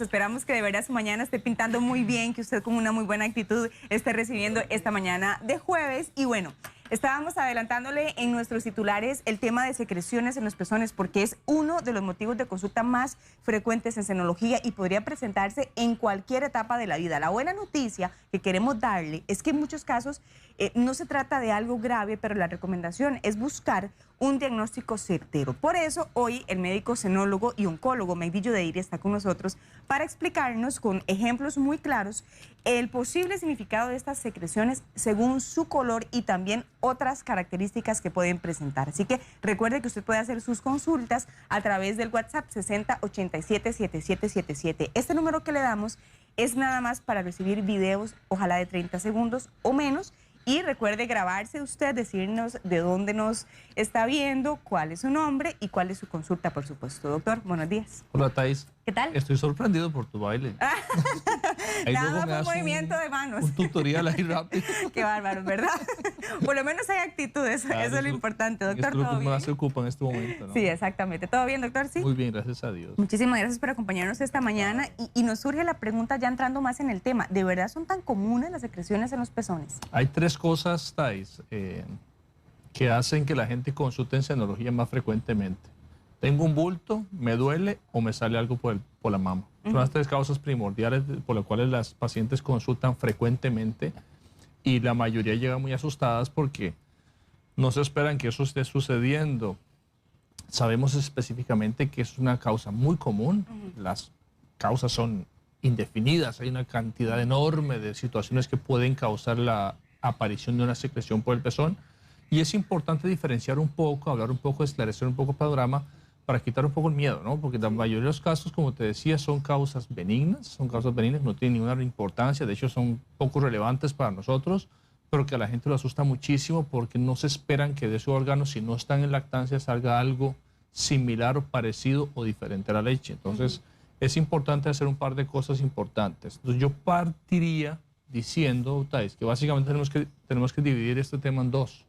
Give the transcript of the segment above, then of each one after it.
Esperamos que de verdad su mañana esté pintando muy bien, que usted con una muy buena actitud esté recibiendo esta mañana de jueves. Y bueno, estábamos adelantándole en nuestros titulares el tema de secreciones en los pezones, porque es uno de los motivos de consulta más frecuentes en senología y podría presentarse en cualquier etapa de la vida. La buena noticia que queremos darle es que en muchos casos no se trata de algo grave, pero la recomendación es buscar un diagnóstico certero. Por eso hoy el médico senólogo y oncólogo Maydi Yudeiri está con nosotros para explicarnos con ejemplos muy claros el posible significado de estas secreciones según su color y también otras características que pueden presentar. Así que recuerde que usted puede hacer sus consultas a través del WhatsApp 6087-7777. Este número que le damos es nada más para recibir videos, ojalá de 30 segundos o menos. Y recuerde grabarse usted, decirnos de dónde nos está viendo, cuál es su nombre y cuál es su consulta, por supuesto. Doctor, buenos días. Hola, Thais. ¿Qué tal? Estoy sorprendido por tu baile. Nada más un movimiento de manos. Un tutorial ahí rápido. Qué bárbaro, ¿verdad? Por lo menos hay actitud, eso es lo importante. Doctor, ¿todo bien? Es lo que más bien? se ocupa en este momento, ¿no? Sí, exactamente. ¿Todo bien, doctor? Sí. Muy bien, gracias a Dios. Muchísimas gracias por acompañarnos esta mañana y nos surge la pregunta ya entrando más en el tema. ¿De verdad son tan comunes las secreciones en los pezones? Hay tres cosas, Thais, que hacen que la gente consulte en senología más frecuentemente. Tengo un bulto, me duele o me sale algo por la mama. Son las tres causas primordiales por las cuales las pacientes consultan frecuentemente y la mayoría llegan muy asustadas porque no se esperan que eso esté sucediendo. Sabemos específicamente que es una causa muy común. Las causas son indefinidas. Hay una cantidad enorme de situaciones que pueden causar la aparición de una secreción por el pezón. Y es importante diferenciar un poco, hablar un poco, esclarecer un poco el panorama para quitar un poco el miedo, ¿no? Porque la mayoría de los casos, como te decía, son causas benignas, no tienen ninguna importancia, de hecho son poco relevantes para nosotros, pero que a la gente lo asusta muchísimo porque no se esperan que de su órgano, si no están en lactancia, salga algo similar o parecido o diferente a la leche. Entonces, es importante hacer un par de cosas importantes. Entonces, yo partiría diciendo, Thais, que básicamente tenemos que dividir este tema en dos.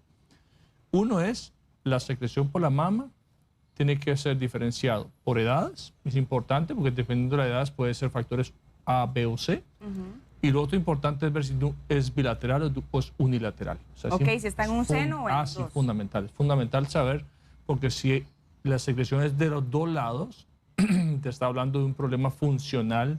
Uno es la secreción por la mama, tiene que ser diferenciado por edades, es importante porque dependiendo de las edades puede ser factores A, B o C. Y lo otro importante es ver si es bilateral o es unilateral. O sea, si está en un seno o en los sí, dos. fundamental. Es fundamental saber, porque si la secreción es de los dos lados, te está hablando de un problema funcional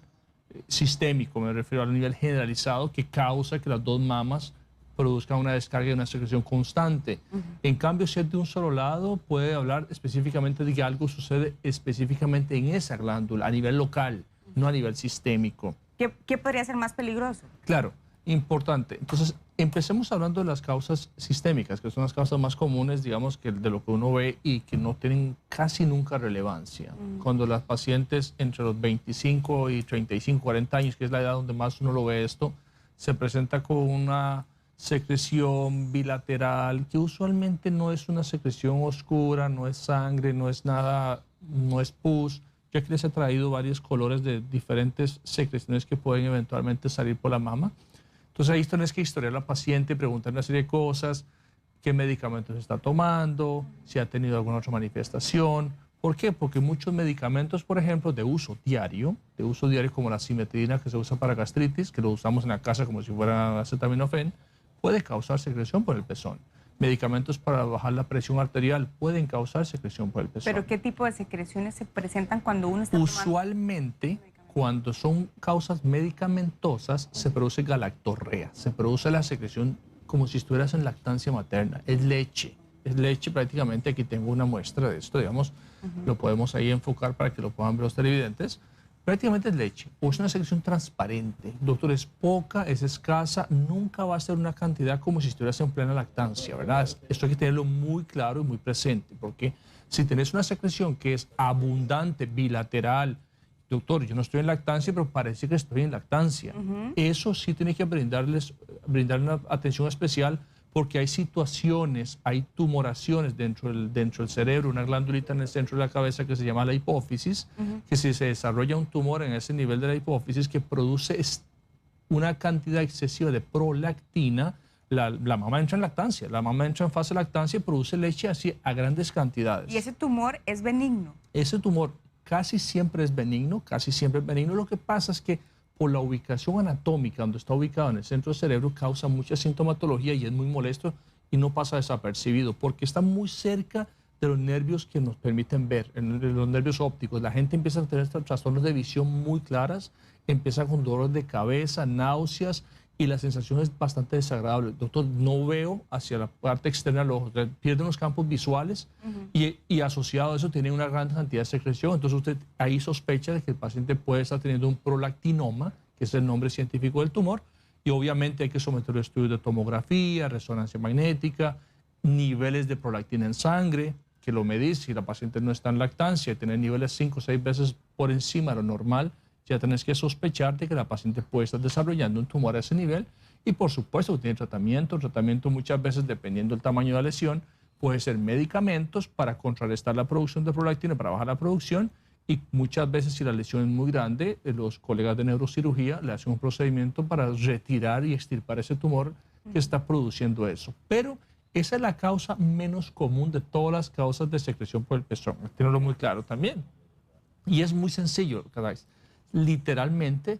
sistémico, me refiero a nivel generalizado, que causa que las dos mamas produzcan una descarga y una secreción constante. En cambio, si es de un solo lado, puede hablar específicamente de que algo sucede específicamente en esa glándula, a nivel local, no a nivel sistémico. ¿Qué podría ser más peligroso? Claro, importante. Entonces, empecemos hablando de las causas sistémicas, que son las causas más comunes, digamos, que de lo que uno ve y que no tienen casi nunca relevancia. Cuando las pacientes entre los 25 y 35, 40 años, que es la edad donde más uno lo ve esto, se presenta con una secreción bilateral, que usualmente no es una secreción oscura, no es sangre, no es nada, no es pus. Yo aquí les he traído varios colores de diferentes secreciones que pueden eventualmente salir por la mama. Entonces ahí tenés que historiar a la paciente, preguntar una serie de cosas, qué medicamentos está tomando, si ha tenido alguna otra manifestación. ¿Por qué? Porque muchos medicamentos, por ejemplo, de uso diario como la cimetidina que se usa para gastritis, que lo usamos en la casa como si fuera acetaminofén, puede causar secreción por el pezón. Medicamentos para bajar la presión arterial pueden causar secreción por el pezón. ¿Pero qué tipo de secreciones se presentan cuando uno está Usualmente, cuando son causas medicamentosas, se produce galactorrea, se produce la secreción como si estuvieras en lactancia materna. Es leche prácticamente. Aquí tengo una muestra de esto, digamos, lo podemos ahí enfocar para que lo puedan ver los televidentes. Prácticamente es leche, o es una secreción transparente. Doctor, es poca, es escasa, nunca va a ser una cantidad como si estuvieras en plena lactancia, ¿verdad? Esto hay que tenerlo muy claro y muy presente, porque si tenés una secreción que es abundante, bilateral, doctor, yo no estoy en lactancia, pero parece que estoy en lactancia. Eso sí tiene que brindar una atención especial, porque hay situaciones, hay tumoraciones dentro del cerebro, una glandulita en el centro de la cabeza que se llama la hipófisis, que si se desarrolla un tumor en ese nivel de la hipófisis que produce una cantidad excesiva de prolactina, la mamá entra en lactancia, la mamá entra en fase de lactancia y produce leche así a grandes cantidades. ¿Y ese tumor es benigno? Ese tumor casi siempre es benigno, casi siempre es benigno. Lo que pasa es que por la ubicación anatómica, donde está ubicado en el centro del cerebro, causa mucha sintomatología y es muy molesto y no pasa desapercibido porque está muy cerca de los nervios que nos permiten ver, los nervios ópticos. La gente empieza a tener estos trastornos de visión muy claras, empieza con dolores de cabeza, náuseas y la sensación es bastante desagradable. Doctor, no veo hacia la parte externa del ojo, pierde los campos visuales y asociado a eso tiene una gran cantidad de secreción. Entonces usted ahí sospecha de que el paciente puede estar teniendo un prolactinoma, que es el nombre científico del tumor, y obviamente hay que someterlo a estudios de tomografía, resonancia magnética, niveles de prolactina en sangre, que lo medís si la paciente no está en lactancia y tener niveles 5 o 6 veces por encima de lo normal, ya tenés que sospechar de que la paciente puede estar desarrollando un tumor a ese nivel y por supuesto tiene tratamiento. El tratamiento muchas veces, dependiendo del tamaño de la lesión, puede ser medicamentos para contrarrestar la producción de prolactina, para bajar la producción y muchas veces si la lesión es muy grande, los colegas de neurocirugía le hacen un procedimiento para retirar y extirpar ese tumor que está produciendo eso. Pero esa es la causa menos común de todas las causas de secreción por el pezón. Tenerlo muy claro también. Y es muy sencillo, ¿sabes? Literalmente,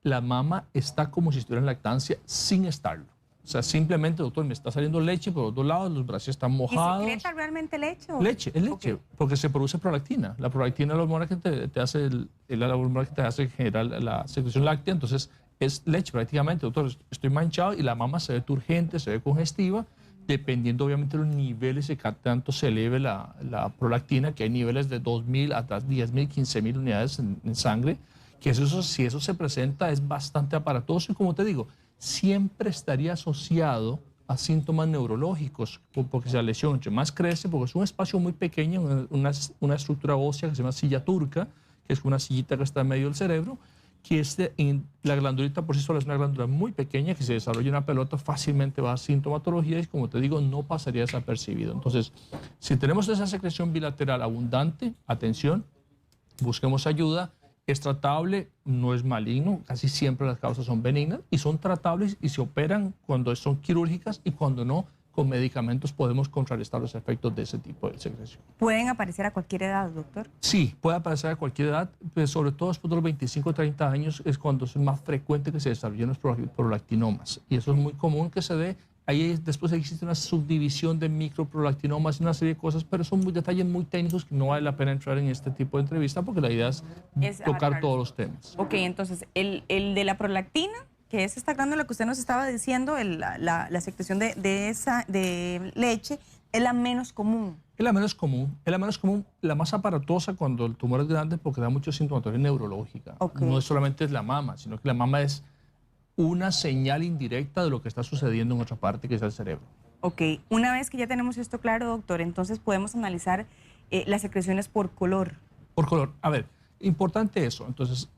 la mama está como si estuviera en lactancia sin estarlo. O sea, simplemente, doctor, me está saliendo leche por los dos lados, los brazos están mojados. ¿Y secreta realmente leche? Leche, es leche, porque se produce prolactina. La prolactina es la hormona que te hace, la hormona que te hace generar la secreción láctea, entonces es leche prácticamente. Doctor, estoy manchado y la mama se ve turgente, se ve congestiva, dependiendo obviamente de los niveles de qué tanto se eleve la prolactina, que hay niveles de 2.000 hasta 10.000, 15.000 unidades en sangre, que eso, si eso se presenta es bastante aparatoso y como te digo, siempre estaría asociado a síntomas neurológicos, porque si la lesión entre más crece, porque es un espacio muy pequeño, una estructura ósea que se llama silla turca, que es una sillita que está en medio del cerebro, que la glandulita por sí sola es una glándula muy pequeña que se desarrolla en una pelota, fácilmente va a sintomatología y como te digo, no pasaría desapercibido. Entonces, si tenemos esa secreción bilateral abundante, atención, busquemos ayuda. Es tratable, no es maligno, casi siempre las causas son benignas y son tratables y se operan cuando son quirúrgicas y cuando no, con medicamentos podemos contrarrestar los efectos de ese tipo de secreción. ¿Pueden aparecer a cualquier edad, doctor? Sí, puede aparecer a cualquier edad, pero sobre todo después de los 25 o 30 años es cuando es más frecuente que se desarrollen los prolactinomas y eso es muy común que se dé. Ahí después existe una subdivisión de microprolactinomas y una serie de cosas, pero son detalles muy técnicos que no vale la pena entrar en este tipo de entrevista porque la idea es tocar todos los temas. Ok, entonces, el de la prolactina, que es esta glándula que usted nos estaba diciendo, la secreción de leche, es la menos común. Es la menos común, la más aparatosa cuando el tumor es grande porque da mucha sintomatología neurológica. Okay. No es solamente la mama, sino que la mama es una señal indirecta de lo que está sucediendo en otra parte, que es el cerebro. Ok, una vez que ya tenemos esto claro, doctor, entonces podemos analizar las secreciones por color. Por color. A ver, importante eso. Entonces,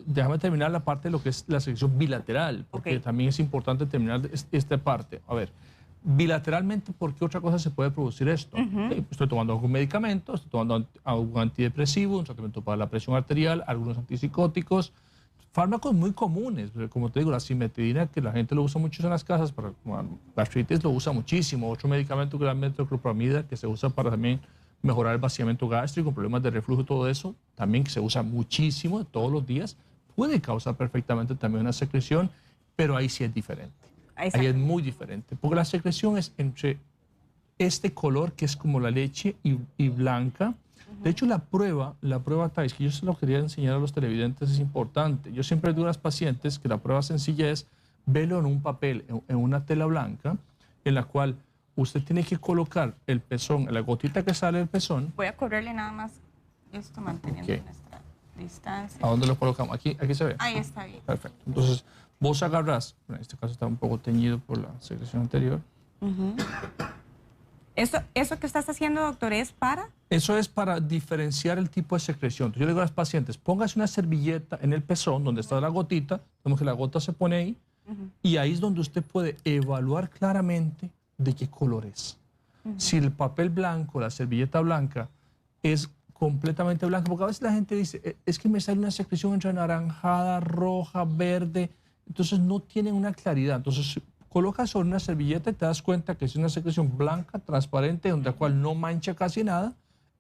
déjame terminar la parte de lo que es la secreción bilateral, porque también es importante terminar esta parte. A ver, bilateralmente, ¿por qué otra cosa se puede producir esto? Estoy tomando algún medicamento, estoy tomando algún antidepresivo, un tratamiento para la presión arterial, algunos antipsicóticos, fármacos muy comunes, como te digo, la cimetidina, que la gente lo usa mucho en las casas, para gastritis lo usa muchísimo. Otro medicamento que es la metoclopramida, que se usa para también mejorar el vaciamiento gástrico, problemas de reflujo y todo eso, también que se usa muchísimo todos los días, puede causar perfectamente también una secreción, pero ahí sí es diferente. Ahí es muy diferente, porque la secreción es entre este color que es como la leche y blanca. De hecho, la prueba, Thais, que yo se lo quería enseñar a los televidentes, es importante. Yo siempre digo a las pacientes que la prueba sencilla es verlo en un papel, en una tela blanca, en la cual usted tiene que colocar el pezón, la gotita que sale del pezón. Voy a correrle nada más esto manteniendo nuestra distancia. ¿A dónde lo colocamos? Aquí se ve. Ahí está bien. Perfecto. Entonces, vos agarrás, en este caso está un poco teñido por la secreción anterior. ¿Eso que estás haciendo, doctor, es para? Eso es para diferenciar el tipo de secreción. Entonces, yo le digo a las pacientes, póngase una servilleta en el pezón donde está la gotita, como que la gota se pone ahí, y ahí es donde usted puede evaluar claramente de qué color es. Si el papel blanco, la servilleta blanca, es completamente blanca, porque a veces la gente dice, es que me sale una secreción entre anaranjada, roja, verde, entonces no tienen una claridad. Entonces, colocas sobre una servilleta y te das cuenta que es una secreción blanca, transparente, donde la cual no mancha casi nada,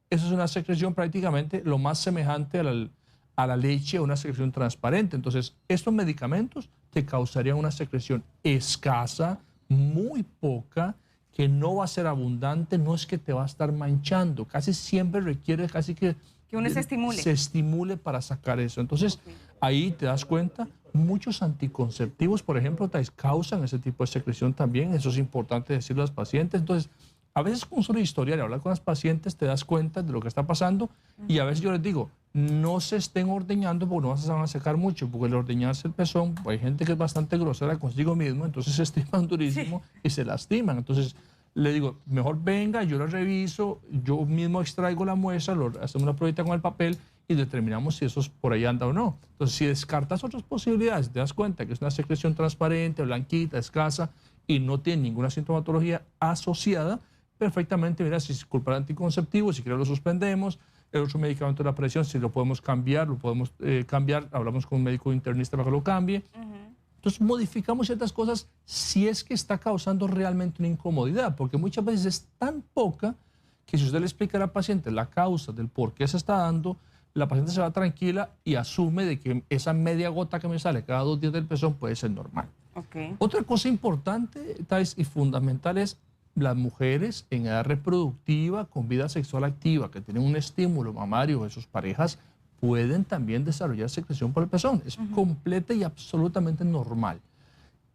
eso es una secreción prácticamente lo más semejante a la leche, una secreción transparente. Entonces, estos medicamentos te causarían una secreción escasa, muy poca, que no va a ser abundante, no es que te va a estar manchando, casi siempre requiere casi que uno se estimule. Se estimule para sacar eso. Entonces, ahí te das cuenta, muchos anticonceptivos, por ejemplo, causan ese tipo de secreción también, eso es importante decirlo a los pacientes. Entonces, a veces con solo historial y hablar con las pacientes te das cuenta de lo que está pasando y a veces yo les digo, no se estén ordeñando porque no se van a secar mucho, porque el ordeñarse el pezón, hay gente que es bastante grosera consigo mismo, entonces se estiman durísimo y se lastiman. Entonces le digo, mejor venga, yo lo reviso, yo mismo extraigo la muestra, hacemos una pruebita con el papel y determinamos si eso por ahí anda o no. Entonces si descartas otras posibilidades, te das cuenta que es una secreción transparente, blanquita, escasa y no tiene ninguna sintomatología asociada, perfectamente, mira, si es culpa del anticonceptivo, si quiere lo suspendemos. El otro medicamento de la presión, si lo podemos cambiar, hablamos con un médico internista para que lo cambie. Entonces modificamos ciertas cosas si es que está causando realmente una incomodidad, porque muchas veces es tan poca que si usted le explica a la paciente la causa del por qué se está dando, la paciente se va tranquila y asume de que esa media gota que me sale cada 2 días del pezón puede ser normal. Otra cosa importante, Thais, y fundamental es las mujeres en edad reproductiva con vida sexual activa que tienen un estímulo mamario de sus parejas pueden también desarrollar secreción por el pezón. Es completa y absolutamente normal.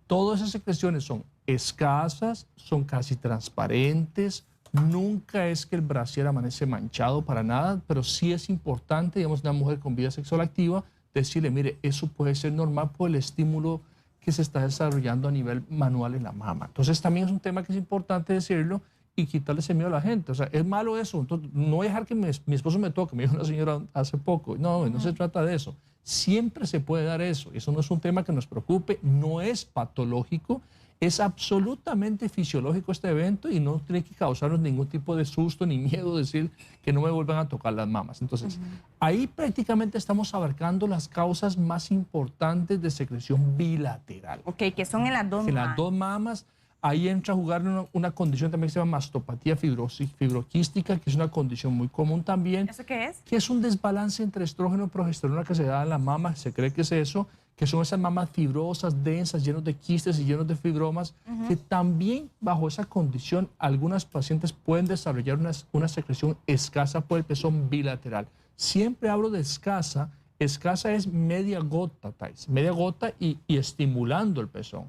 Todas esas secreciones son escasas, son casi transparentes. Nunca es que el brasier amanece manchado para nada, pero sí es importante, digamos, una mujer con vida sexual activa, decirle, mire, eso puede ser normal por el estímulo que se está desarrollando a nivel manual en la mama. Entonces también es un tema que es importante decirlo y quitarle ese miedo a la gente. O sea, es malo eso. Entonces, no voy a dejar que mi esposo me toque, me dijo una señora hace poco. No, no se trata de eso. Siempre se puede dar eso. Eso no es un tema que nos preocupe, no es patológico, es absolutamente fisiológico este evento y no tiene que causarnos ningún tipo de susto ni miedo decir que no me vuelvan a tocar las mamas. Entonces, ahí prácticamente estamos abarcando las causas más importantes de secreción bilateral. Que son en las dos mamas. En las dos mamas. Ahí entra a jugar una condición también que se llama mastopatía fibroquística, que es una condición muy común también. ¿Eso qué es? Que es un desbalance entre estrógeno y progesterona que se da en la mama, se cree que es eso, que son esas mamas fibrosas, densas, llenos de quistes y llenos de fibromas, que también bajo esa condición algunas pacientes pueden desarrollar una secreción escasa por el pezón bilateral. Siempre hablo de escasa. Escasa es media gota, Thais, media gota y estimulando el pezón.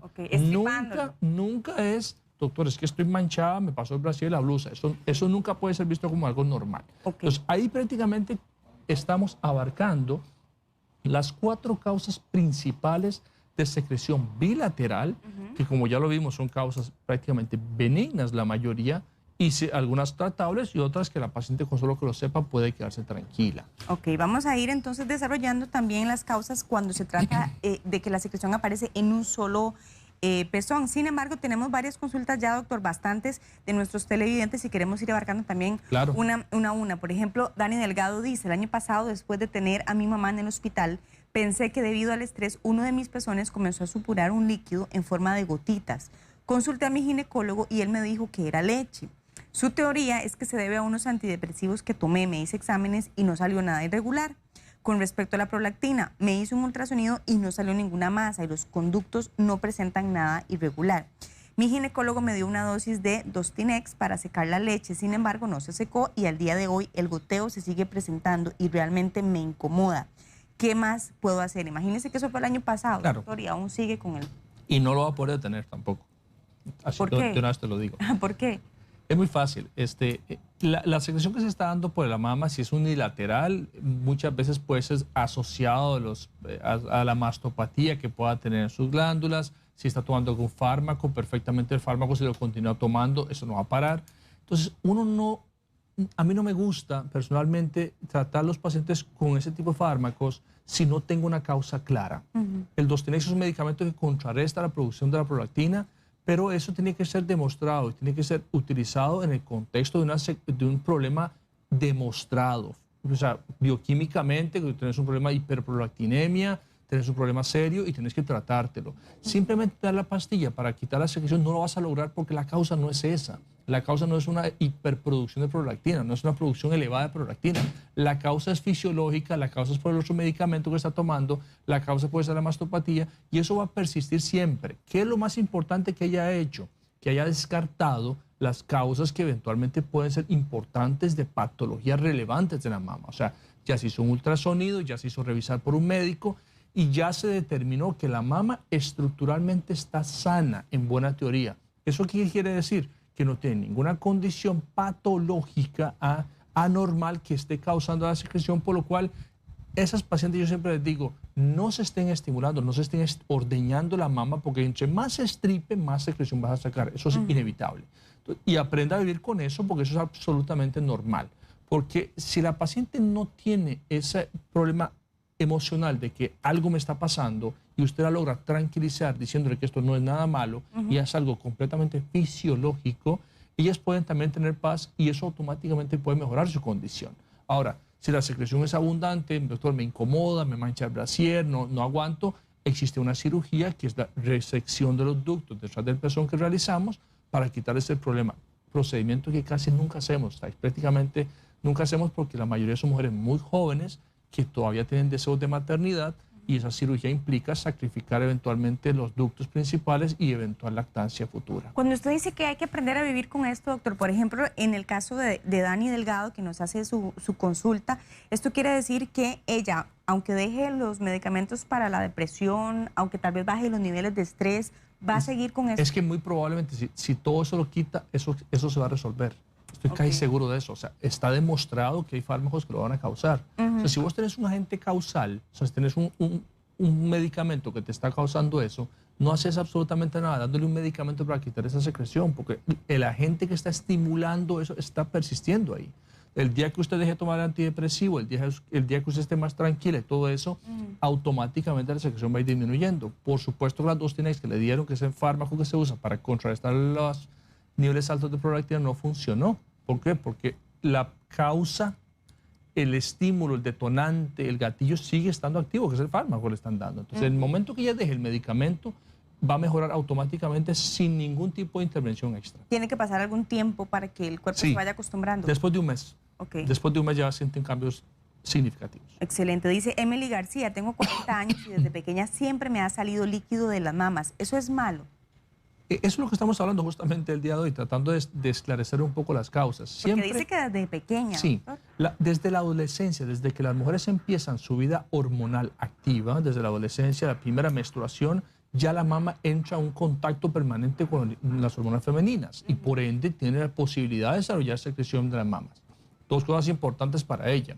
Nunca es, doctor, es que estoy manchada, me pasó el brasier y la blusa. Eso nunca puede ser visto como algo normal. Entonces, ahí prácticamente estamos abarcando las 4 causas principales de secreción bilateral, que como ya lo vimos son causas prácticamente benignas la mayoría, y algunas tratables y otras que la paciente con solo que lo sepa puede quedarse tranquila. Vamos a ir entonces desarrollando también las causas cuando se trata de que la secreción aparece en un solo pezón. Sin embargo, tenemos varias consultas ya, doctor, bastantes de nuestros televidentes y queremos ir abarcando también una a una. Por ejemplo, Dani Delgado dice, el año pasado, después de tener a mi mamá en el hospital, pensé que debido al estrés, uno de mis pezones comenzó a supurar un líquido en forma de gotitas. Consulté a mi ginecólogo y él me dijo que era leche. Su teoría es que se debe a unos antidepresivos que tomé, me hice exámenes y no salió nada irregular. Con respecto a la prolactina, me hice un ultrasonido y no salió ninguna masa y los conductos no presentan nada irregular. Mi ginecólogo me dio una dosis de Dostinex para secar la leche, sin embargo no se secó y al día de hoy el goteo se sigue presentando y realmente me incomoda. ¿Qué más puedo hacer? Imagínense que eso fue el año pasado, doctor, y aún sigue con él. Y no lo va a poder detener tampoco. Así ¿Por qué? De una vez te lo digo. ¿Por qué? Es muy fácil. La secreción que se está dando por la mama, si es unilateral, muchas veces puede ser asociado a la mastopatía que pueda tener en sus glándulas. Si está tomando algún fármaco, perfectamente el fármaco, si lo continúa tomando, eso no va a parar. Entonces, a mí no me gusta personalmente tratar a los pacientes con ese tipo de fármacos si no tengo una causa clara. El Dostinex es un medicamento que contrarresta la producción de la prolactina, pero eso tiene que ser demostrado y tiene que ser utilizado en el contexto de un problema demostrado. O sea, bioquímicamente, que tienes un problema de hiperprolactinemia, tenés un problema serio y tienes que tratártelo. Simplemente dar la pastilla para quitar la secreción no lo vas a lograr porque la causa no es esa. La causa no es una hiperproducción de prolactina, no es una producción elevada de prolactina. La causa es fisiológica, la causa es por el otro medicamento que está tomando, la causa puede ser la mastopatía y eso va a persistir siempre. ¿Qué es lo más importante que ella ha hecho? Que haya descartado las causas que eventualmente pueden ser importantes de patologías relevantes de la mama. O sea, ya se hizo un ultrasonido, ya se hizo revisar por un médico y ya se determinó que la mama estructuralmente está sana, en buena teoría. ¿Eso qué quiere decir? Que no tiene ninguna condición patológica anormal que esté causando la secreción, por lo cual esas pacientes yo siempre les digo, no se estén estimulando, no se estén ordeñando la mama, porque entre más se estripe, más secreción vas a sacar. Eso es inevitable. Y aprenda a vivir con eso, porque eso es absolutamente normal. Porque si la paciente no tiene ese problema emocional de que algo me está pasando y usted la logra tranquilizar diciéndole que esto no es nada malo y es algo completamente fisiológico, ellas pueden también tener paz y eso automáticamente puede mejorar su condición. Ahora, si la secreción es abundante, doctor, me incomoda, me mancha el brasier, no aguanto, existe una cirugía que es la resección de los ductos detrás del pezón que realizamos para quitar ese problema. Procedimiento que casi nunca hacemos, prácticamente nunca hacemos porque la mayoría son mujeres muy jóvenes que todavía tienen deseos de maternidad y esa cirugía implica sacrificar eventualmente los ductos principales y eventual lactancia futura. Cuando usted dice que hay que aprender a vivir con esto, doctor, por ejemplo, en el caso de Dani Delgado, que nos hace su consulta, esto quiere decir que ella, aunque deje los medicamentos para la depresión, aunque tal vez baje los niveles de estrés, va a seguir con esto. Es que muy probablemente si todo eso lo quita, eso se va a resolver. Estoy casi seguro de eso. O sea, está demostrado que hay fármacos que lo van a causar. O sea, si vos tenés un agente causal, o sea, si tenés un medicamento que te está causando eso, no haces absolutamente nada dándole un medicamento para quitar esa secreción, porque el agente que está estimulando eso está persistiendo ahí. El día que usted deje de tomar el antidepresivo, el día que usted esté más tranquila y todo eso, automáticamente la secreción va a ir disminuyendo. Por supuesto, las 2-Tinex que le dieron, que es el fármaco que se usa para contrarrestar los niveles altos de prolactina, no funcionó. ¿Por qué? Porque la causa, el estímulo, el detonante, el gatillo sigue estando activo, que es el fármaco que le están dando. Entonces, en el momento que ella deje el medicamento, va a mejorar automáticamente sin ningún tipo de intervención extra. ¿Tiene que pasar algún tiempo para que el cuerpo se vaya acostumbrando? Después de un mes. Después de un mes ya sienten cambios significativos. Excelente. Dice Emily García, tengo 40 años y desde pequeña siempre me ha salido líquido de las mamas. ¿Eso es malo? Eso es lo que estamos hablando justamente el día de hoy, tratando de esclarecer un poco las causas. Siempre, porque dice que desde pequeña. Sí, desde la adolescencia, desde que las mujeres empiezan su vida hormonal activa, desde la adolescencia, la primera menstruación, ya la mama entra a un contacto permanente con las hormonas femeninas y por ende tiene la posibilidad de desarrollar secreción de las mamas. Dos cosas importantes para ella.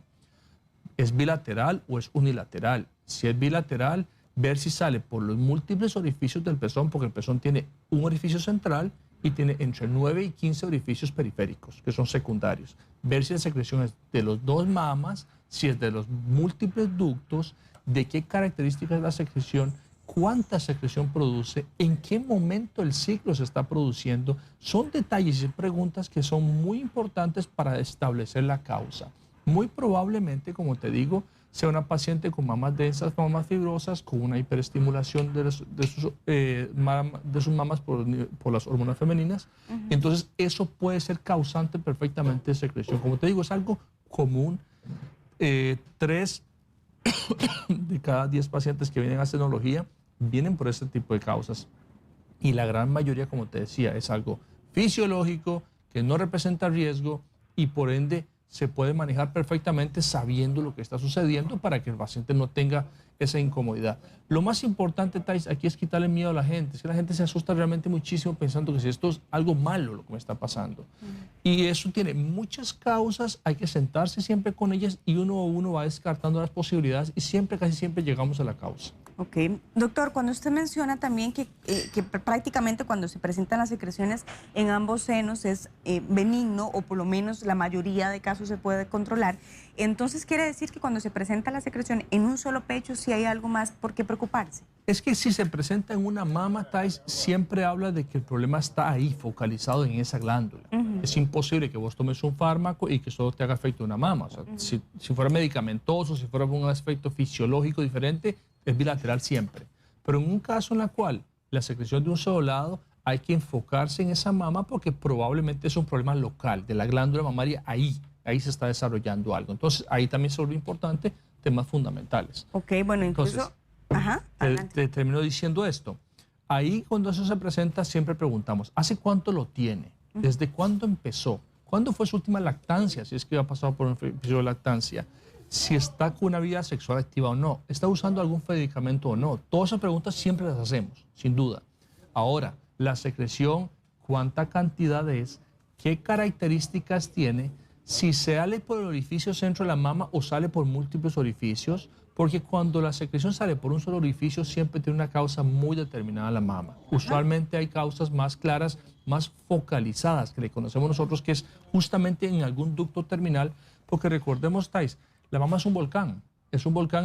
¿Es bilateral o es unilateral? Si es bilateral, ver si sale por los múltiples orificios del pezón, porque el pezón tiene un orificio central y tiene entre 9 y 15 orificios periféricos, que son secundarios. Ver si la secreción es de los dos mamas, si es de los múltiples ductos, de qué características es la secreción, cuánta secreción produce, en qué momento el ciclo se está produciendo. Son detalles y preguntas que son muy importantes para establecer la causa. Muy probablemente, como te digo, sea una paciente con mamas densas, mamas fibrosas, con una hiperestimulación de sus mamas por las hormonas femeninas. Entonces, eso puede ser causante perfectamente de secreción. Como te digo, es algo común. 3 de cada 10 pacientes que vienen a senología vienen por este tipo de causas. Y la gran mayoría, como te decía, es algo fisiológico, que no representa riesgo y por ende se puede manejar perfectamente sabiendo lo que está sucediendo para que el paciente no tenga esa incomodidad. Lo más importante, Thais, aquí es quitarle miedo a la gente. Es que la gente se asusta realmente muchísimo pensando que si esto es algo malo lo que me está pasando. Y eso tiene muchas causas, hay que sentarse siempre con ellas y uno a uno va descartando las posibilidades y siempre, casi siempre llegamos a la causa. Ok. Doctor, cuando usted menciona también que prácticamente cuando se presentan las secreciones en ambos senos es benigno o por lo menos la mayoría de casos se puede controlar, entonces quiere decir que cuando se presenta la secreción en un solo pecho sí hay algo más por qué preocuparse. Es que si se presenta en una mama, Thais, siempre habla de que el problema está ahí, focalizado en esa glándula. Es imposible que vos tomes un fármaco y que solo te haga efecto en una mama. O sea, si fuera medicamentoso, si fuera un aspecto fisiológico diferente, es bilateral siempre. Pero en un caso en el cual la secreción de un solo lado, hay que enfocarse en esa mama porque probablemente es un problema local de la glándula mamaria, ahí se está desarrollando algo. Entonces, ahí también se vuelve importante temas fundamentales. Ok, bueno, incluso... Entonces, te termino diciendo esto. Ahí, cuando eso se presenta, siempre preguntamos, ¿hace cuánto lo tiene? ¿Desde cuándo empezó? ¿Cuándo fue su última lactancia? Si es que ha pasado por un episodio de lactancia. Si está con una vida sexual activa o no. ¿Está usando algún medicamento o no? Todas esas preguntas siempre las hacemos, sin duda. Ahora, la secreción, ¿cuánta cantidad es? ¿Qué características tiene? Si sale por el orificio centro de la mama o sale por múltiples orificios, porque cuando la secreción sale por un solo orificio siempre tiene una causa muy determinada en la mama. Usualmente hay causas más claras, más focalizadas, que le conocemos nosotros, que es justamente en algún ducto terminal, porque recordemos, Thais, la mama es un volcán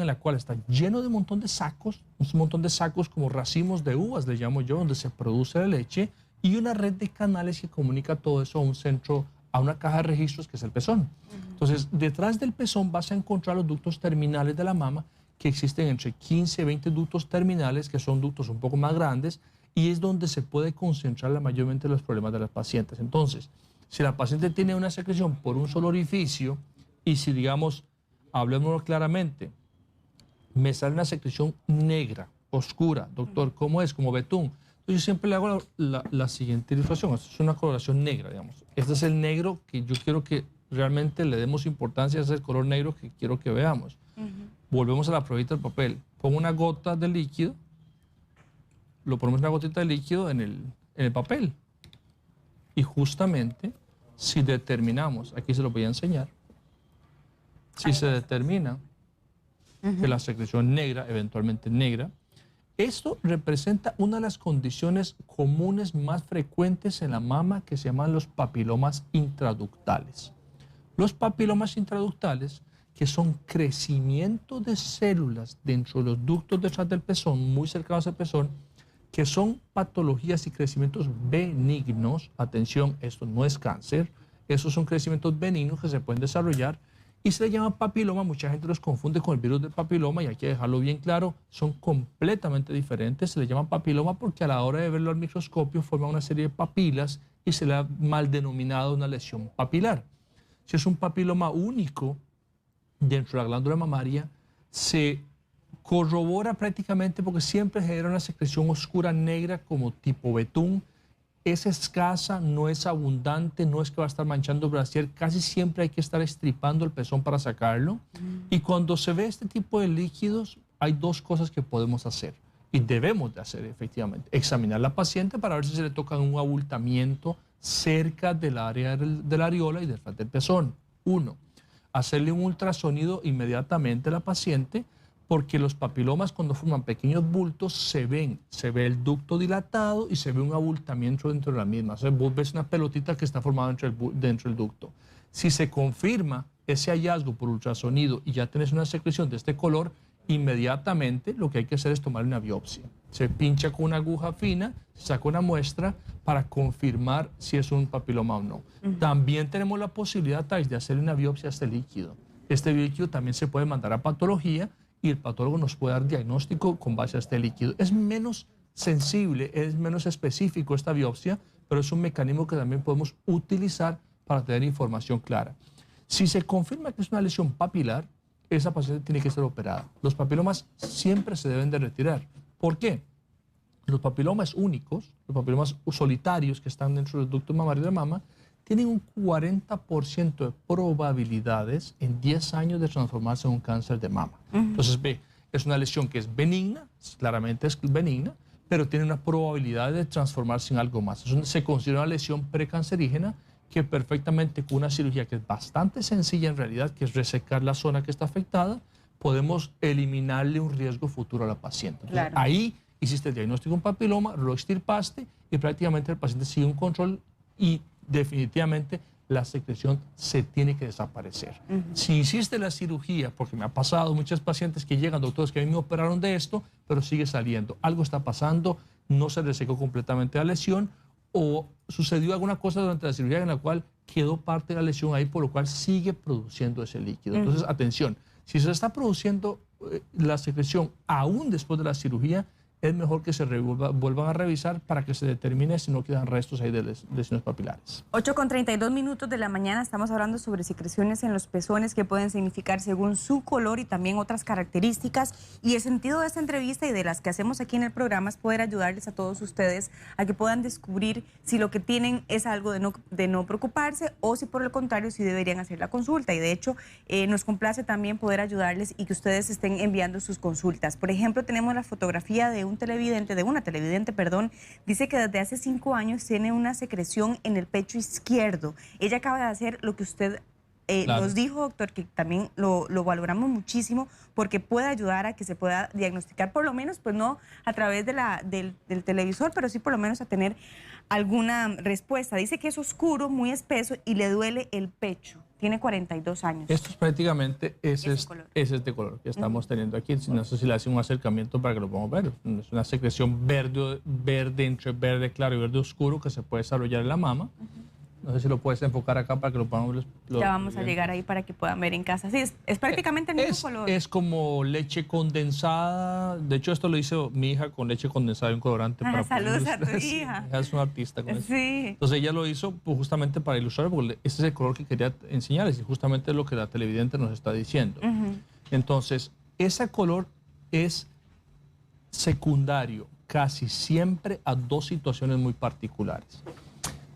en el cual está lleno de un montón de sacos como racimos de uvas, le llamo yo, donde se produce la leche, y una red de canales que comunica todo eso a un centro, a una caja de registros que es el pezón. Entonces, detrás del pezón vas a encontrar los ductos terminales de la mama, que existen entre 15 y 20 ductos terminales, que son ductos un poco más grandes, y es donde se puede concentrar la mayormente los problemas de las pacientes. Entonces, si la paciente tiene una secreción por un solo orificio, y si, digamos, hablemoslo claramente, me sale una secreción negra, oscura, doctor, ¿cómo es? Como betún. Yo siempre le hago la siguiente ilustración. Esto es una coloración negra, digamos. Este es el negro que yo quiero que realmente le demos importancia, es el color negro que quiero que veamos. Volvemos a la probita del papel. Pongo una gota de líquido, lo ponemos una gotita de líquido en el papel. Y justamente, si determinamos, aquí se lo voy a enseñar, si se determina que la secreción negra, eventualmente negra, esto representa una de las condiciones comunes más frecuentes en la mama que se llaman los papilomas intraductales. Los papilomas intraductales, que son crecimiento de células dentro de los ductos detrás del pezón, muy cercanos al pezón, que son patologías y crecimientos benignos. Atención, esto no es cáncer, estos son crecimientos benignos que se pueden desarrollar y se le llama papiloma. Mucha gente los confunde con el virus del papiloma y hay que dejarlo bien claro, son completamente diferentes. Se le llama papiloma porque a la hora de verlo al microscopio forma una serie de papilas y se le ha mal denominado una lesión papilar. Si es un papiloma único dentro de la glándula mamaria, se corrobora prácticamente porque siempre genera una secreción oscura negra como tipo betún. Es escasa, no es abundante, no es que va a estar manchando el brasier, casi siempre hay que estar estripando el pezón para sacarlo. Y cuando se ve este tipo de líquidos, hay dos cosas que podemos hacer y debemos de hacer efectivamente. Examinar a la paciente para ver si se le toca un abultamiento cerca del área de la areola y detrás del pezón. Uno, hacerle un ultrasonido inmediatamente a la paciente, porque los papilomas cuando forman pequeños bultos se ve el ducto dilatado y se ve un abultamiento dentro de la misma. O sea, vos ves una pelotita que está formada dentro del ducto. Si se confirma ese hallazgo por ultrasonido y ya tenés una secreción de este color, inmediatamente lo que hay que hacer es tomar una biopsia. Se pincha con una aguja fina, se saca una muestra para confirmar si es un papiloma o no. También tenemos la posibilidad, Thais, de hacer una biopsia a este líquido. Este líquido también se puede mandar a patología y el patólogo nos puede dar diagnóstico con base a este líquido. Es menos sensible, es menos específico esta biopsia, pero es un mecanismo que también podemos utilizar para tener información clara. Si se confirma que es una lesión papilar, esa paciente tiene que ser operada. Los papilomas siempre se deben de retirar. ¿Por qué? Los papilomas únicos, los papilomas solitarios que están dentro del ducto mamario de mama, tienen un 40% de probabilidades en 10 años de transformarse en un cáncer de mama. Entonces, ve, es una lesión que es benigna, claramente es benigna, pero tiene una probabilidad de transformarse en algo más. Se considera una lesión precancerígena que perfectamente con una cirugía que es bastante sencilla en realidad, que es resecar la zona que está afectada, podemos eliminarle un riesgo futuro a la paciente. Entonces, ahí hiciste el diagnóstico de un papiloma, lo extirpaste y prácticamente el paciente sigue un control y definitivamente la secreción se tiene que desaparecer. Si hiciste la cirugía, porque me ha pasado muchas pacientes que llegan, doctores, que a mí me operaron de esto, pero sigue saliendo. Algo está pasando, no se resecó completamente la lesión o sucedió alguna cosa durante la cirugía en la cual quedó parte de la lesión ahí, por lo cual sigue produciendo ese líquido. Entonces, atención, si se está produciendo la secreción aún después de la cirugía, es mejor que se vuelvan a revisar para que se determine si no quedan restos ahí de lesiones papilares. 8:32 de la mañana, estamos hablando sobre secreciones en los pezones que pueden significar según su color y también otras características. Y el sentido de esta entrevista y de las que hacemos aquí en el programa es poder ayudarles a todos ustedes a que puedan descubrir si lo que tienen es algo de no preocuparse o si por el contrario si deberían hacer la consulta. Y de hecho nos complace también poder ayudarles y que ustedes estén enviando sus consultas. Por ejemplo, tenemos la fotografía de una televidente, dice que desde hace 5 años tiene una secreción en el pecho izquierdo. Ella acaba de hacer lo que usted Claro. nos dijo, doctor, que también lo valoramos muchísimo porque puede ayudar a que se pueda diagnosticar, por lo menos, pues no a través del televisor, pero sí por lo menos a tener alguna respuesta. Dice que es oscuro, muy espeso y le duele el pecho. Tiene 42 años. Esto es prácticamente ese color. color que estamos teniendo aquí. No sé si le hace un acercamiento para que lo podamos ver. Es una secreción verde entre verde claro y verde oscuro que se puede desarrollar en la mama. No sé si lo puedes enfocar acá para que lo podamos ver. Ya vamos a llegar ahí para que puedan ver en casa. Sí, es prácticamente el mismo color. Es como leche condensada. De hecho, esto lo hizo mi hija con leche condensada y un colorante. Ah, para saludos a tu Sí, hija. es una artista con eso. Sí. Entonces ella lo hizo pues, justamente para ilustrar, porque ese es el color que quería enseñarles y justamente es lo que la televidente nos está diciendo. Entonces, ese color es secundario casi siempre a 2 situaciones muy particulares.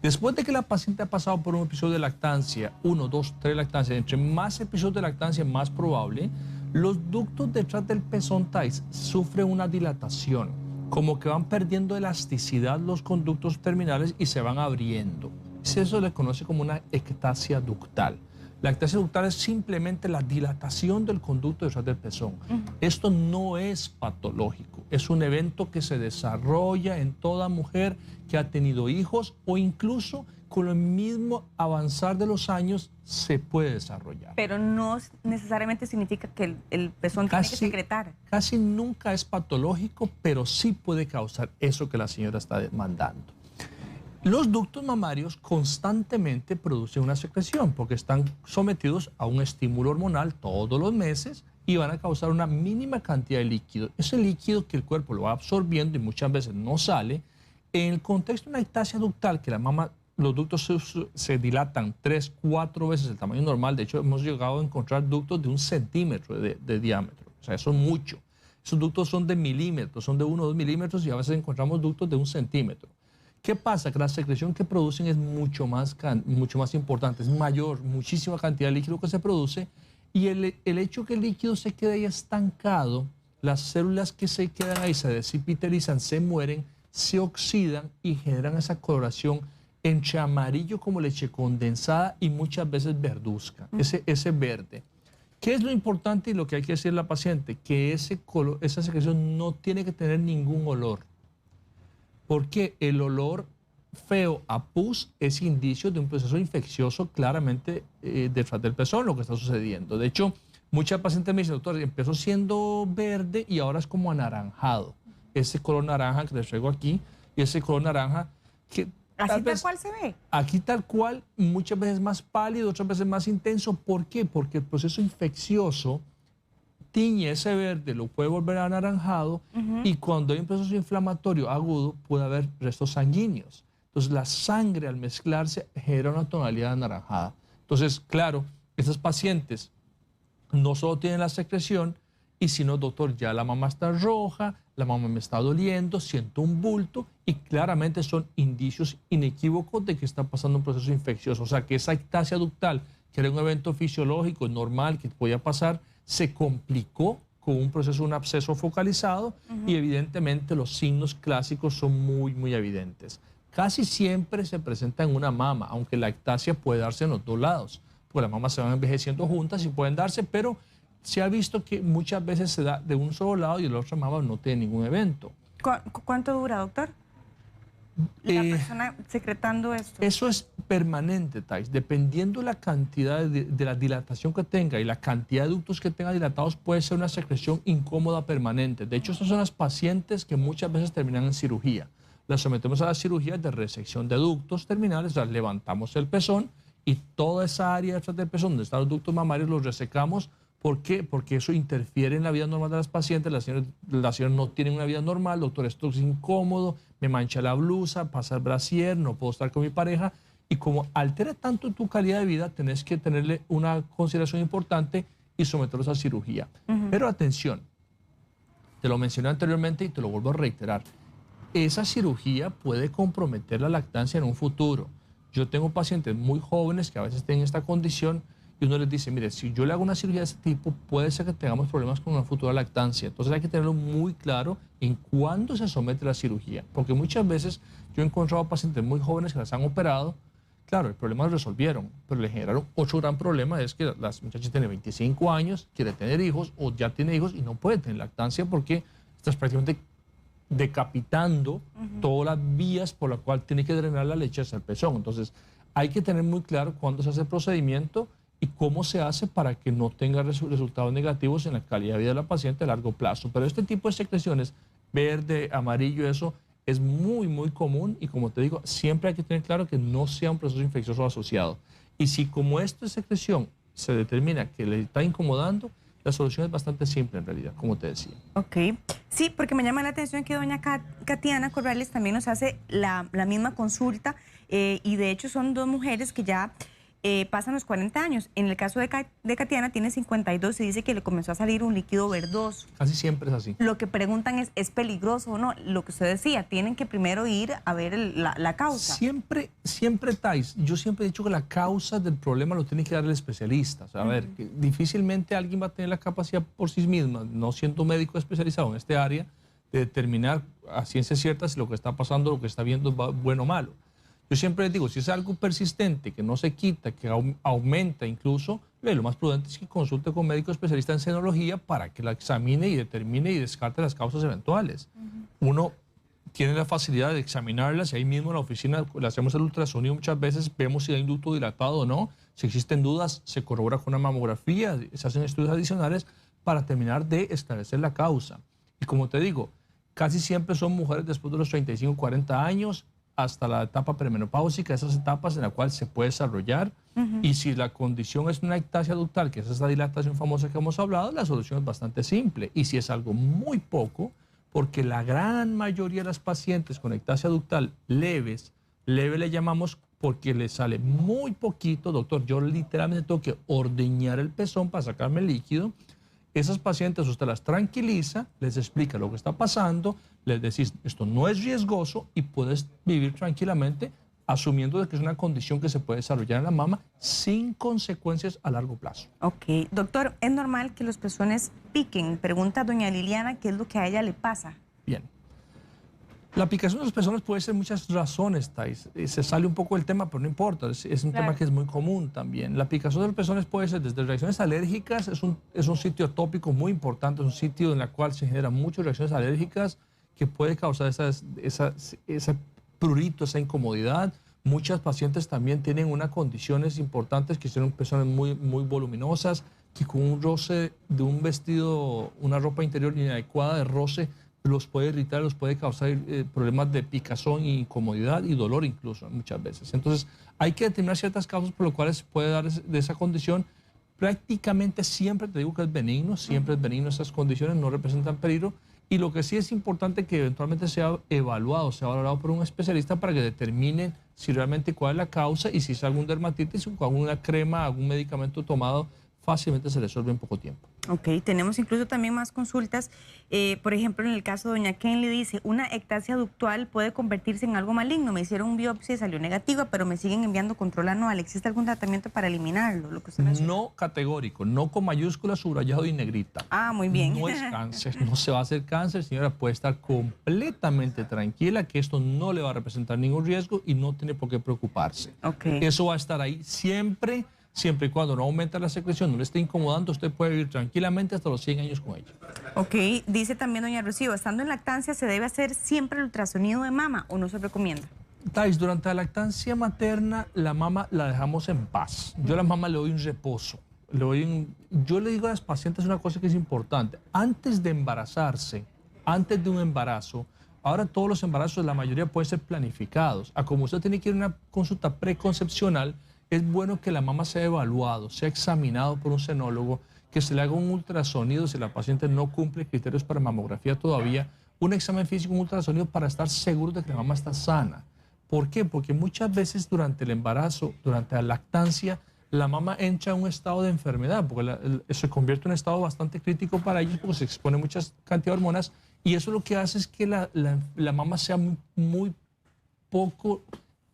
Después de que la paciente ha pasado por un episodio de lactancia, 1, 2, 3 lactancias, entre más episodios de lactancia, más probable, los ductos detrás del pezón, Thais, sufren una dilatación, como que van perdiendo elasticidad los conductos terminales y se van abriendo. Eso se le conoce como una ectasia ductal. La ectasia ductal es simplemente la dilatación del conducto detrás del pezón. Esto no es patológico, es un evento que se desarrolla en toda mujer que ha tenido hijos o incluso con el mismo avanzar de los años se puede desarrollar. Pero no necesariamente significa que el pezón tiene que secretar. Casi nunca es patológico, pero sí puede causar eso que la señora está demandando. Los ductos mamarios constantemente producen una secreción porque están sometidos a un estímulo hormonal todos los meses y van a causar una mínima cantidad de líquido. Ese líquido que el cuerpo lo va absorbiendo y muchas veces no sale. En el contexto de una ectasia ductal, que la mama, los ductos se dilatan 3, 4 veces el tamaño normal. De hecho, hemos llegado a encontrar ductos de 1 centímetro de diámetro. O sea, eso es mucho. Esos ductos son de milímetros, son de 1 o 2 milímetros y a veces encontramos ductos de 1 centímetro. ¿Qué pasa? Que la secreción que producen es mucho más importante, es mayor, muchísima cantidad de líquido que se produce y el hecho que el líquido se quede ahí estancado, las células que se quedan ahí se desipiterizan, se mueren, se oxidan y generan esa coloración entre amarillo como leche condensada y muchas veces verduzca, ese verde. ¿Qué es lo importante y lo que hay que decirle a la paciente? Que esa secreción no tiene que tener ningún olor. Porque el olor feo a pus es indicio de un proceso infeccioso claramente detrás del pezón, lo que está sucediendo. De hecho, muchas pacientes me dicen, doctor, empezó siendo verde y ahora es como anaranjado. Ese color naranja que les traigo aquí y ese color naranja que... ¿Así tal cual se ve? Aquí tal cual, muchas veces más pálido, otras veces más intenso. ¿Por qué? Porque el proceso infeccioso tiñe ese verde, lo puede volver anaranjado y cuando hay un proceso inflamatorio agudo puede haber restos sanguíneos. Entonces la sangre al mezclarse genera una tonalidad anaranjada. Entonces, claro, estos pacientes no solo tienen la secreción y si no, doctor, ya la mama está roja, la mama me está doliendo, siento un bulto y claramente son indicios inequívocos de que está pasando un proceso infeccioso. O sea, que esa ectasia ductal, que era un evento fisiológico normal que podía pasar, se complicó con un proceso, un absceso focalizado y evidentemente los signos clásicos son muy, muy evidentes. Casi siempre se presenta en una mama, aunque la ectasia puede darse en los 2 lados, porque las mamas se van envejeciendo juntas y pueden darse, pero se ha visto que muchas veces se da de un solo lado y la otra mama no tiene ningún evento. ¿Cuánto dura, doctor? La persona secretando esto. Eso es permanente, Thais. Dependiendo la cantidad de la dilatación que tenga y la cantidad de ductos que tenga dilatados, puede ser una secreción incómoda permanente. De hecho, estas son las pacientes que muchas veces terminan en cirugía. Las sometemos a la cirugía de resección de ductos terminales, o sea, levantamos el pezón y toda esa área detrás del pezón donde están los ductos mamarios los resecamos ¿Por qué? Porque eso interfiere en la vida normal de las pacientes. Las señoras no tienen una vida normal. Doctor, esto es incómodo, me mancha la blusa, pasa el brasier, no puedo estar con mi pareja. Y como altera tanto tu calidad de vida, tenés que tenerle una consideración importante y someterlos a cirugía. Pero atención, te lo mencioné anteriormente y te lo vuelvo a reiterar. Esa cirugía puede comprometer la lactancia en un futuro. Yo tengo pacientes muy jóvenes que a veces tienen esta condición y uno les dice, mire, si yo le hago una cirugía de ese tipo, puede ser que tengamos problemas con una futura lactancia. Entonces hay que tenerlo muy claro en cuándo se somete la cirugía. Porque muchas veces yo he encontrado pacientes muy jóvenes que las han operado. Claro, el problema lo resolvieron, pero le generaron otro gran problema, es que las muchachas tienen 25 años, quiere tener hijos o ya tiene hijos y no puede tener lactancia porque estás prácticamente decapitando todas las vías por las cuales tiene que drenar la leche hacia el pezón. Entonces, hay que tener muy claro cuándo se hace el procedimiento y cómo se hace para que no tenga resultados negativos en la calidad de vida de la paciente a largo plazo. Pero este tipo de secreciones, verde, amarillo, eso es muy, muy común y como te digo, siempre hay que tener claro que no sea un proceso infeccioso asociado. Y si como esta secreción se determina que le está incomodando, la solución es bastante simple en realidad, como te decía. Ok. Sí, porque me llama la atención que doña Katiana Corrales también nos hace la misma consulta y de hecho son dos mujeres que ya pasan los 40 años. En el caso de Katiana tiene 52 y dice que le comenzó a salir un líquido verdoso. Casi siempre es así. Lo que preguntan es peligroso o no. Lo que usted decía, tienen que primero ir a ver la causa. Siempre, Thais, yo siempre he dicho que la causa del problema lo tiene que dar el especialista. O sea, a ver, que difícilmente alguien va a tener la capacidad por sí misma, no siendo médico especializado en este área, de determinar a ciencia cierta si lo que está pasando, lo que está viendo es bueno o malo. Yo siempre les digo, si es algo persistente, que no se quita, que aumenta incluso, lo más prudente es que consulte con médico especialista en senología para que la examine y determine y descarte las causas eventuales. Uno tiene la facilidad de examinarlas y ahí mismo en la oficina le hacemos el ultrasonido muchas veces, vemos si hay un ducto dilatado o no. Si existen dudas, se corrobora con una mamografía, se hacen estudios adicionales para terminar de esclarecer la causa. Y como te digo, casi siempre son mujeres después de los 35, 40 años, hasta la etapa premenopáusica, esas etapas en las cuales se puede desarrollar. Y si la condición es una ectasia ductal, que es esa dilatación famosa que hemos hablado, la solución es bastante simple. Y si es algo muy poco, porque la gran mayoría de las pacientes con ectasia ductal leves, leve le llamamos porque le sale muy poquito, doctor, yo literalmente tengo que ordeñar el pezón para sacarme el líquido. Esas pacientes usted las tranquiliza, les explica lo que está pasando, les decís, esto no es riesgoso y puedes vivir tranquilamente asumiendo de que es una condición que se puede desarrollar en la mama sin consecuencias a largo plazo. Ok. Doctor, ¿es normal que los pezones piquen? Pregunta doña Liliana qué es lo que a ella le pasa. Bien. La picación de los pezones puede ser muchas razones, Thais. Se sale un poco del tema, pero no importa. Es un tema que es muy común también. La picación de los pezones puede ser desde reacciones alérgicas, es un sitio atópico muy importante, es un sitio en el cual se generan muchas reacciones alérgicas que puede causar ese prurito, esa incomodidad. Muchas pacientes también tienen unas condiciones importantes que son pezones muy, muy voluminosas, que con un roce de un vestido, una ropa interior inadecuada de roce, los puede irritar, los puede causar problemas de picazón, incomodidad y dolor incluso muchas veces. Entonces hay que determinar ciertas causas por las cuales se puede dar de esa condición. Prácticamente siempre te digo que es benigno, siempre es benigno, esas condiciones no representan peligro. Y lo que sí es importante que eventualmente sea valorado por un especialista para que determine si realmente cuál es la causa y si es algún dermatitis o con alguna crema, algún medicamento tomado, fácilmente se resuelve en poco tiempo. Ok, tenemos incluso también más consultas. Por ejemplo, en el caso de doña Kenley dice, una ectasia ductal puede convertirse en algo maligno. Me hicieron biopsia y salió negativa, pero me siguen enviando control anual. ¿Existe algún tratamiento para eliminarlo? Lo que usted menciona. No categórico, no con mayúscula, subrayado y negrita. Ah, muy bien. No es cáncer, no se va a hacer cáncer, señora. Puede estar completamente tranquila que esto no le va a representar ningún riesgo y no tiene por qué preocuparse. Okay. Eso va a estar ahí siempre y cuando no aumenta la secreción, no le esté incomodando, usted puede vivir tranquilamente hasta los 100 años con ella. Ok, dice también doña Rocío, estando en lactancia, ¿se debe hacer siempre el ultrasonido de mama o no se recomienda? Thais, durante la lactancia materna, la mama la dejamos en paz. Yo a la mama le doy un reposo. Yo le digo a las pacientes una cosa que es importante. Antes de embarazarse, antes de un embarazo, ahora todos los embarazos, la mayoría pueden ser planificados. Como usted tiene que ir a una consulta preconcepcional, es bueno que la mama sea evaluado, sea examinado por un senólogo, que se le haga un ultrasonido si la paciente no cumple criterios para mamografía todavía, un examen físico, un ultrasonido para estar seguro de que la mama está sana. ¿Por qué? Porque muchas veces durante el embarazo, durante la lactancia, la mama entra en un estado de enfermedad, porque se convierte en un estado bastante crítico para ellos porque se expone a muchas cantidades de hormonas y eso lo que hace es que la mama sea muy poco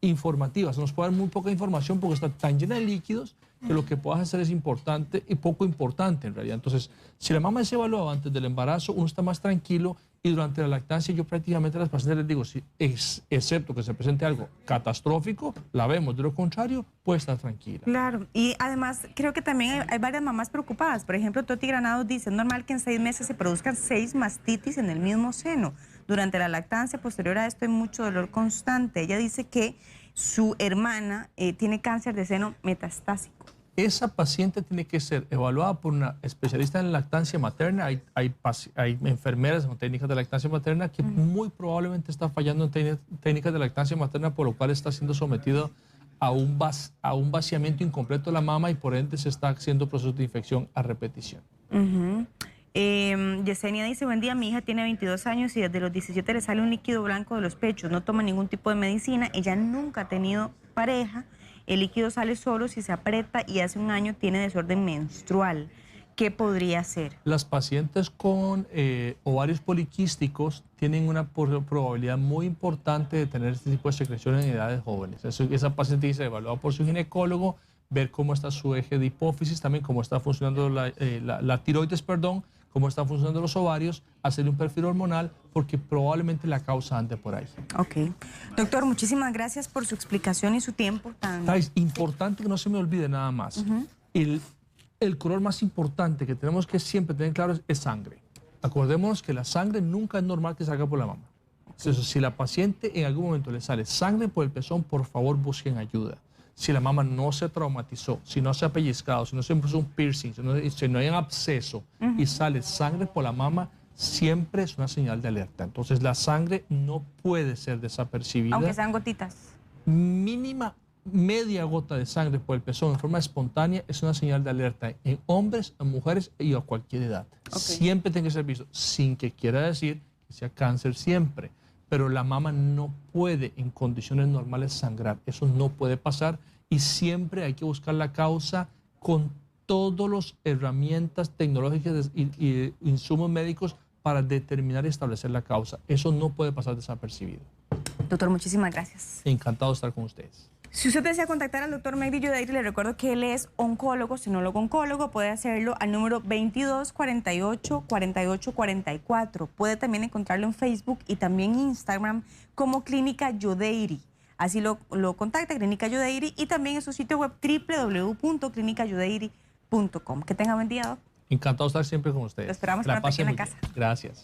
informativa, se nos puede dar muy poca información porque está tan llena de líquidos que lo que puedas hacer es importante y poco importante en realidad. Entonces, si la mama es evaluada antes del embarazo, uno está más tranquilo y durante la lactancia yo prácticamente a las pacientes les digo, si excepto que se presente algo catastrófico, la vemos, de lo contrario, puede estar tranquila. Claro, y además creo que también hay varias mamás preocupadas. Por ejemplo, Toti Granados dice, es normal que en 6 meses se produzcan 6 mastitis en el mismo seno. Durante la lactancia, posterior a esto, hay mucho dolor constante. Ella dice que su hermana tiene cáncer de seno metastásico. Esa paciente tiene que ser evaluada por una especialista en lactancia materna. Hay enfermeras con técnicas de lactancia materna que muy probablemente está fallando en técnicas de lactancia materna, por lo cual está siendo sometido a un vaciamiento incompleto de la mama y por ende se está haciendo procesos de infección a repetición. Yesenia dice, buen día, mi hija tiene 22 años y desde los 17 le sale un líquido blanco de los pechos, no toma ningún tipo de medicina, ella nunca ha tenido pareja, el líquido sale solo si se aprieta y hace un año tiene desorden menstrual. ¿Qué podría ser? Las pacientes con ovarios poliquísticos tienen una probabilidad muy importante de tener este tipo de secreciones en edades jóvenes. Esa paciente dice evaluada por su ginecólogo, ver cómo está su eje de hipófisis, también cómo está funcionando la tiroides, perdón, cómo están funcionando los ovarios, hacerle un perfil hormonal, porque probablemente la causa ande por ahí. Ok. Doctor, muchísimas gracias por su explicación y su tiempo. Es importante que no se me olvide nada más. El color más importante que tenemos que siempre tener claro es sangre. Acordémonos que la sangre nunca es normal que salga por la mama. Entonces, si la paciente en algún momento le sale sangre por el pezón, por favor busquen ayuda. Si la mama no se traumatizó, si no se ha pellizcado, si no se puso un piercing, si no hay un absceso y sale sangre por la mama, siempre es una señal de alerta. Entonces la sangre no puede ser desapercibida. Aunque sean gotitas. Mínima media gota de sangre por el pezón en forma espontánea es una señal de alerta en hombres, en mujeres y a cualquier edad. Siempre tiene que ser visto, sin que quiera decir que sea cáncer siempre. Pero la mama no puede en condiciones normales sangrar. Eso no puede pasar y siempre hay que buscar la causa con todas las herramientas tecnológicas y insumos médicos para determinar y establecer la causa. Eso no puede pasar desapercibido. Doctor, muchísimas gracias. Encantado de estar con ustedes. Si usted desea contactar al doctor Megdi Yudeiri, le recuerdo que él es oncólogo, sinólogo oncólogo, puede hacerlo al número 22 48 48 44. Puede también encontrarlo en Facebook y también en Instagram como Clínica Yudeiri. Así lo contacta, Clínica Yudeiri, y también en su sitio web www.clinicayudeiri.com. Que tenga buen día, doc. Encantado de estar siempre con ustedes. Lo esperamos pronto aquí en la casa. Gracias.